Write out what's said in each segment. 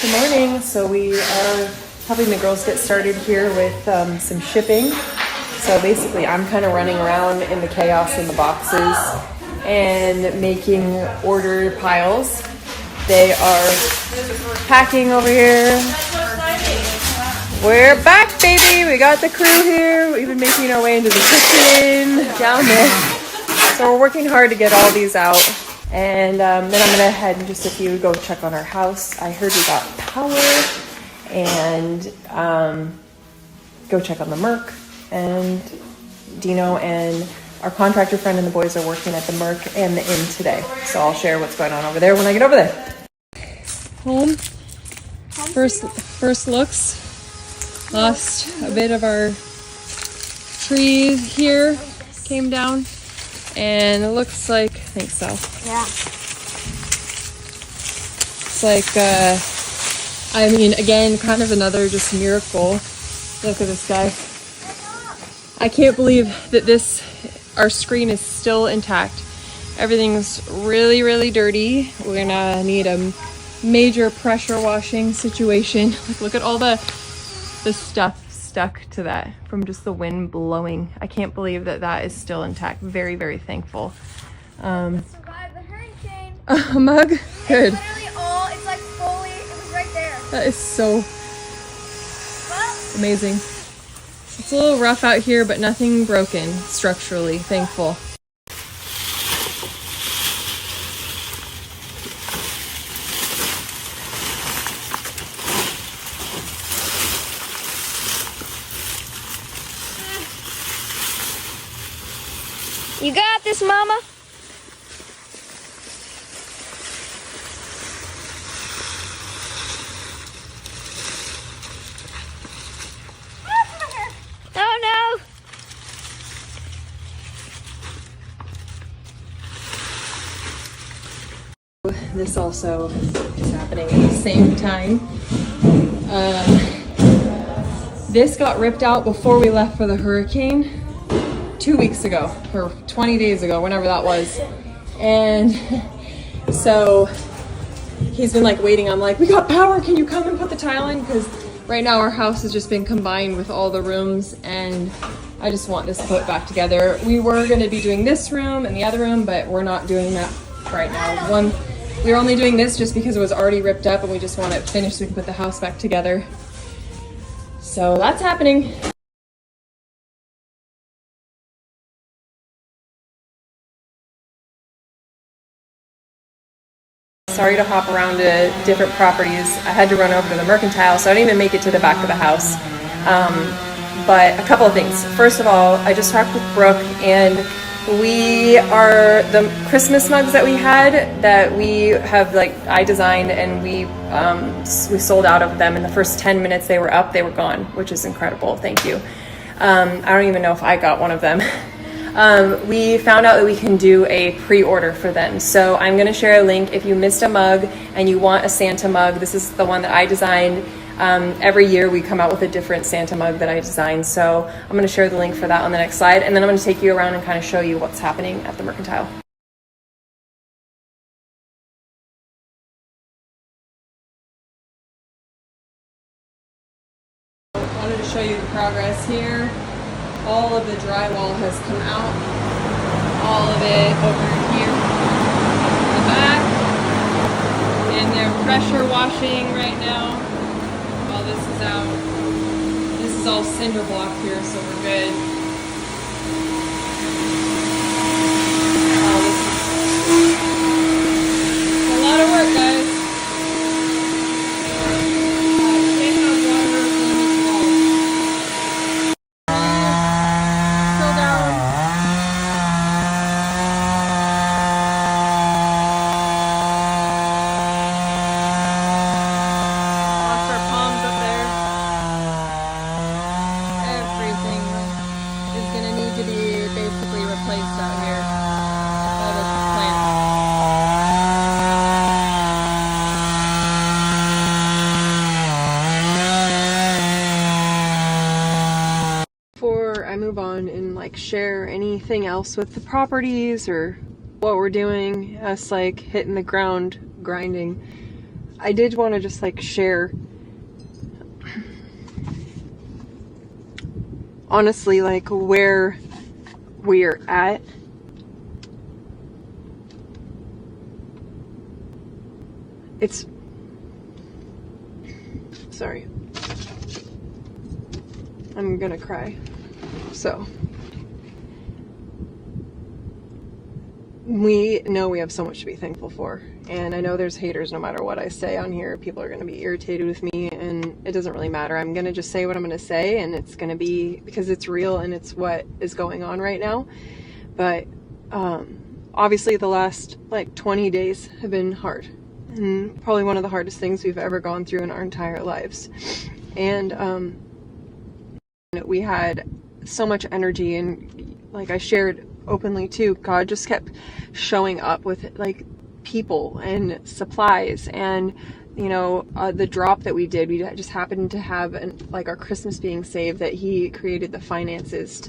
Good morning. So we are helping the girls get started here with some shipping. So basically I'm kind of running around in the chaos in the boxes and making order piles. They are packing over here. We're back, baby. We got the crew here. We've been making our way into the kitchen down there. So we're working hard to get all these out. And then I'm gonna head in just a few, go check on our house. I heard we got power, and go check on the Merc. And Dino and our contractor friend and the boys are working at the Merc and the inn today. So I'll share what's going on over there when I get over there. Home. First looks. Lost a bit of our trees here. Came down. And it looks like, I think so. Yeah. It's like, I mean, again, kind of another just miracle. Look at this guy. I can't believe that our screen is still intact. Everything's really, really dirty. We're gonna need a major pressure washing situation. Like, look at all the stuff stuck to that from just the wind blowing. I can't believe that is still intact. Very, very thankful. Survived the hurricane. A mug? Good. It's literally it's like fully, it was right there. That is so amazing. It's a little rough out here, but nothing broken structurally. Thankful. You got this, Mama. Oh no! This also is happening at the same time. This got ripped out before we left for the hurricane 2 weeks ago, or 20 days ago, whenever that was. And so he's been like waiting. I'm like, we got power, can you come and put the tile in? Because right now our house has just been combined with all the rooms, and I just want this put back together. We were going to be doing this room and the other room, but we're not doing that right now. We're only doing this just because it was already ripped up and we just want it finished so we can put the house back together. So that's happening. Sorry to hop around to different properties. I had to run over to the Mercantile, so I didn't even make it to the back of the house. But a couple of things. First of all, I just talked with Brooke, and the Christmas mugs that we had, that we have, like, I designed, and we sold out of them in the first 10 minutes they were up. They were gone, which is incredible. Thank you. I don't even know if I got one of them. We found out that we can do a pre-order for them. So I'm going to share a link. If you missed a mug and you want a Santa mug, this is the one that I designed. Every year we come out with a different Santa mug that I designed. So I'm going to share the link for that on the next slide. And then I'm going to take you around and kind of show you what's happening at the Mercantile. I wanted to show you the progress here. All of the drywall has come out, all of it over here in the back, and they're pressure washing right now while this is out. This is all cinder block here, so we're good. This is a lot of work, guys. Move on and like share anything else with the properties or what we're doing, us like hitting the ground grinding. I did want to just like share, honestly, like where we're at. It's, sorry, I'm gonna cry. So, we know we have so much to be thankful for, and I know there's haters no matter what I say on here. People are going to be irritated with me, and it doesn't really matter. I'm going to just say what I'm going to say, and it's going to be because it's real and it's what is going on right now. But obviously the last like 20 days have been hard, and probably one of the hardest things we've ever gone through in our entire lives. And we had so much energy, and like I shared openly too, God just kept showing up with like people and supplies. And you know, the drop that we did, we just happened to have like our Christmas being saved, that he created the finances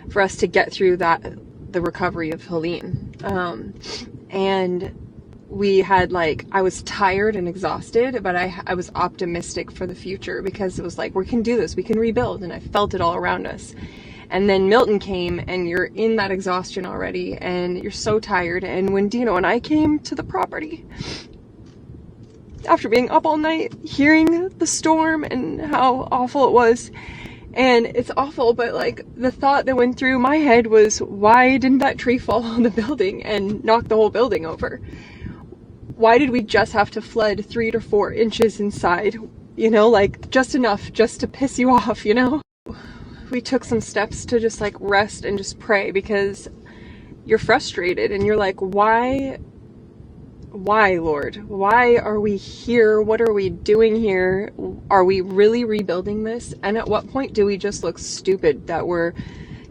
for us to get through the recovery of Helene. And we had like, I was tired and exhausted, but I was optimistic for the future, because it was like, we can do this, we can rebuild, and I felt it all around us. And then Milton came, and you're in that exhaustion already, and you're so tired. And when Dino and I came to the property, after being up all night, hearing the storm and how awful it was, and it's awful, but like the thought that went through my head was, why didn't that tree fall on the building and knock the whole building over? Why did we just have to flood 3 to 4 inches inside? You know, like just enough just to piss you off, you know? We took some steps to just like rest and just pray, because you're frustrated and you're like, why, Lord? Why are we here? What are we doing here? Are we really rebuilding this? And at what point do we just look stupid that we're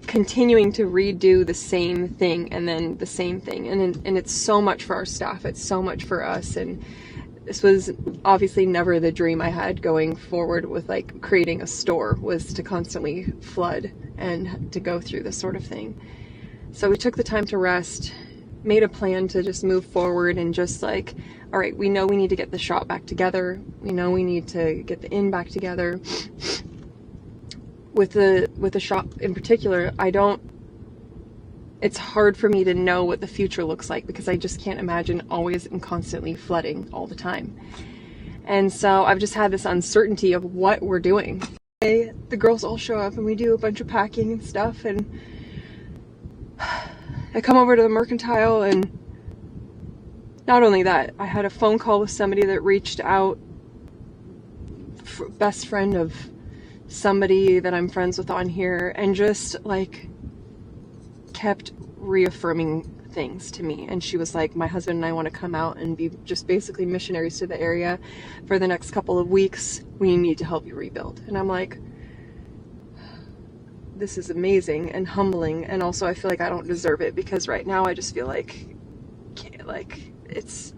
continuing to redo the same thing and then the same thing? And it's so much for our staff. It's so much for us. And this was obviously never the dream I had going forward with like creating a store, was to constantly flood and to go through this sort of thing. So we took the time to rest, made a plan to just move forward, and just like, all right, we know we need to get the shop back together. We know we need to get the inn back together. With the shop in particular, it's hard for me to know what the future looks like, because I just can't imagine always and constantly flooding all the time. And so I've just had this uncertainty of what we're doing. The girls all show up and we do a bunch of packing and stuff, and I come over to the Mercantile, and not only that, I had a phone call with somebody that reached out, best friend of somebody that I'm friends with on here, and just like kept reaffirming things to me. And she was like, my husband and I want to come out and be just basically missionaries to the area for the next couple of weeks. We need to help you rebuild. And I'm like, this is amazing and humbling, and also I feel like I don't deserve it, because right now I just feel like it's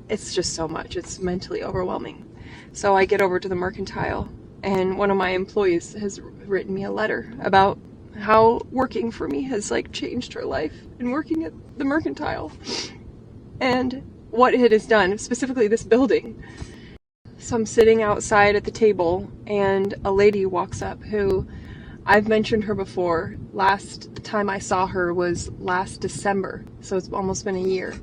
just so much. It's mentally overwhelming. So I get over to the Mercantile, and one of my employees has written me a letter about how working for me has like changed her life, and working at the Mercantile and what it has done, specifically this building. So I'm sitting outside at the table, and a lady walks up who I've mentioned her before. Last time I saw her was last December, so it's almost been a year.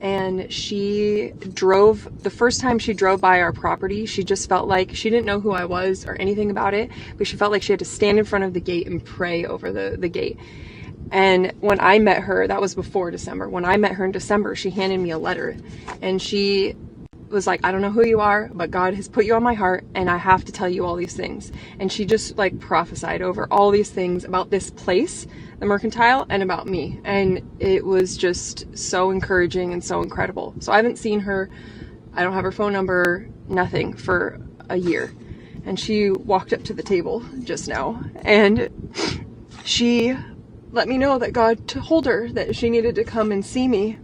And the first time she drove by our property, she just felt like she didn't know who I was or anything about it, but she felt like she had to stand in front of the gate and pray over the gate. And when I met her, that was before December. When I met her in December, she handed me a letter, and she was like, I don't know who you are, but God has put you on my heart, and I have to tell you all these things. And she just like prophesied over all these things about this place, the Mercantile, and about me. And it was just so encouraging and so incredible. So I haven't seen her. I don't have her phone number, nothing, for a year. And she walked up to the table just now, and she let me know that God told her that she needed to come and see me.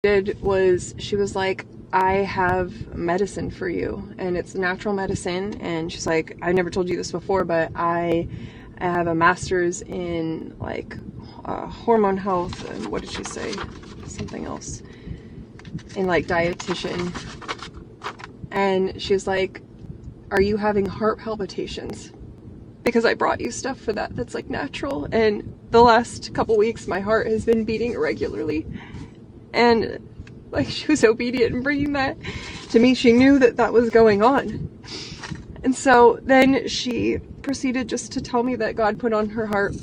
She was like, I have medicine for you, and it's natural medicine. And she's like, I never told you this before, but I have a master's in like hormone health, and what did she say? Something else. and like dietitian, and she's like, are you having heart palpitations? Because I brought you stuff for that that's like natural, and the last couple weeks my heart has been beating irregularly, and like she was obedient in bringing that to me. She knew that that was going on. And so then she proceeded just to tell me that God put on her heart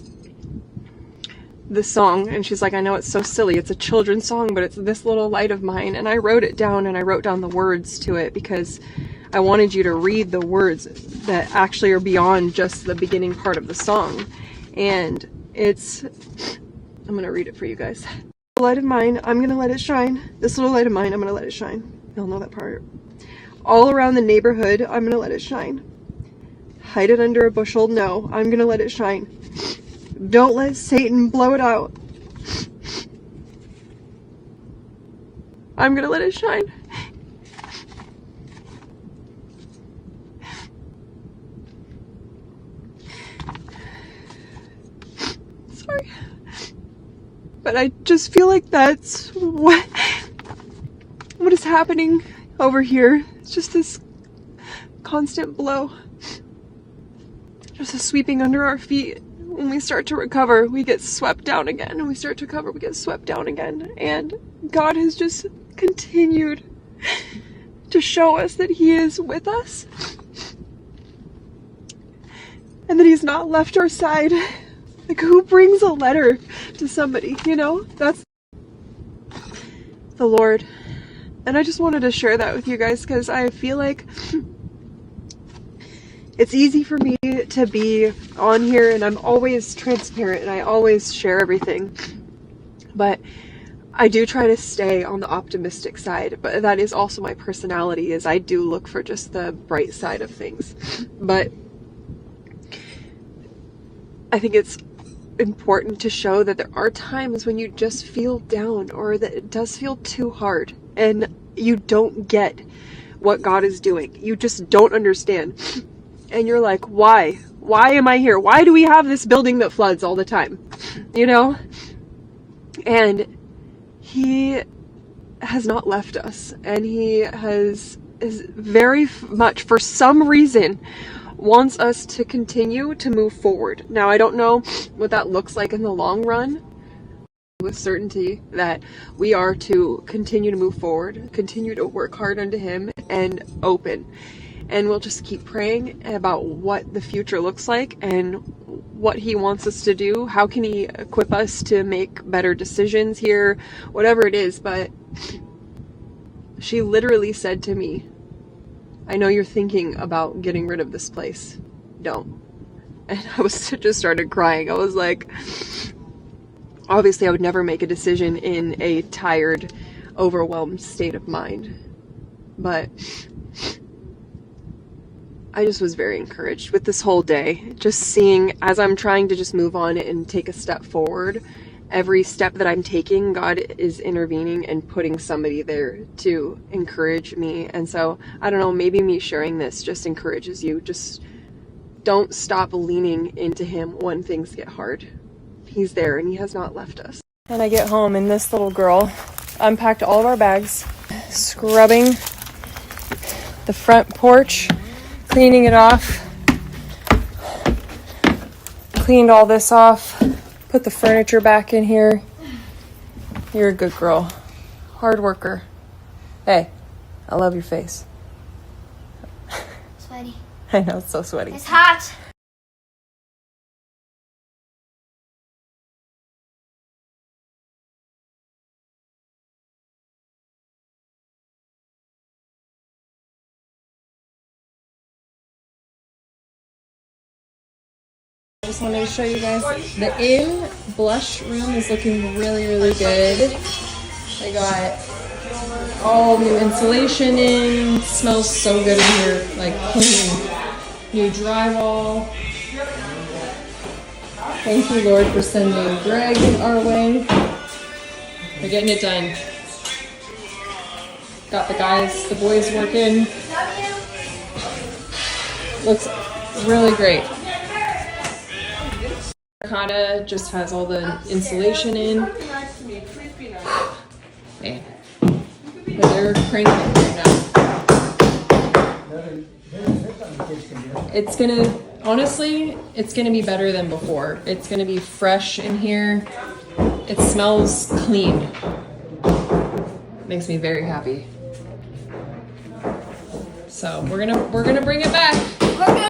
this song, and she's like, I know it's so silly, it's a children's song, but it's This Little Light of Mine. And I wrote it down, and I wrote down the words to it because I wanted you to read the words that actually are beyond just the beginning part of the song. And it's, I'm gonna read it for you guys. Light of mine, I'm gonna let it shine. This little light of mine, I'm gonna let it shine. You'll know that part. All around the neighborhood, I'm gonna let it shine. Hide it under a bushel, no, I'm gonna let it shine. Don't let Satan blow it out. I'm gonna let it shine. Sorry. But I just feel like that's what is happening over here. It's just this constant blow. Just a sweeping under our feet. When we start to recover, we get swept down again. And we start to recover, we get swept down again. And God has just continued to show us that He is with us. And that He's not left our side. Like, who brings a letter to somebody, you know? That's the Lord. And I just wanted to share that with you guys because I feel like it's easy for me to be on here, and I'm always transparent and I always share everything. But I do try to stay on the optimistic side, but that is also my personality, is I do look for just the bright side of things. But I think it's important to show that there are times when you just feel down, or that it does feel too hard and you don't get what God is doing. You just don't understand. And you're like, why? Why am I here? Why do we have this building that floods all the time? You know? And He has not left us. And He is very much, for some reason, wants us to continue to move forward. Now, I don't know what that looks like in the long run, with certainty that we are to continue to move forward, continue to work hard unto Him, and open. And we'll just keep praying about what the future looks like and what He wants us to do. How can He equip us to make better decisions here? Whatever it is. But she literally said to me, I know you're thinking about getting rid of this place. Don't. And I just started crying. I was like, obviously I would never make a decision in a tired, overwhelmed state of mind. But I just was very encouraged with this whole day. Just seeing, as I'm trying to just move on and take a step forward, every step that I'm taking, God is intervening and putting somebody there to encourage me. And so, I don't know, maybe me sharing this just encourages you. Just don't stop leaning into Him when things get hard. He's there and He has not left us. And I get home and this little girl unpacked all of our bags, scrubbing the front porch, cleaning it off, cleaned all this off, put the furniture back in here. You're a good girl. Hard worker. Hey, I love your face. Sweaty. I know, it's so sweaty. It's hot. I just wanted to show you guys the in blush room is looking really, really good. I got all new insulation in. Smells so good in here, like clean. New drywall. Thank you, Lord, for sending Greg our way. We're getting it done. Got the boys working. Looks really great. Ricotta just has all the insulation in. Man. But they're cranking it right now. It's gonna, honestly, it's gonna be better than before. It's gonna be fresh in here. It smells clean. Makes me very happy. So we're gonna bring it back.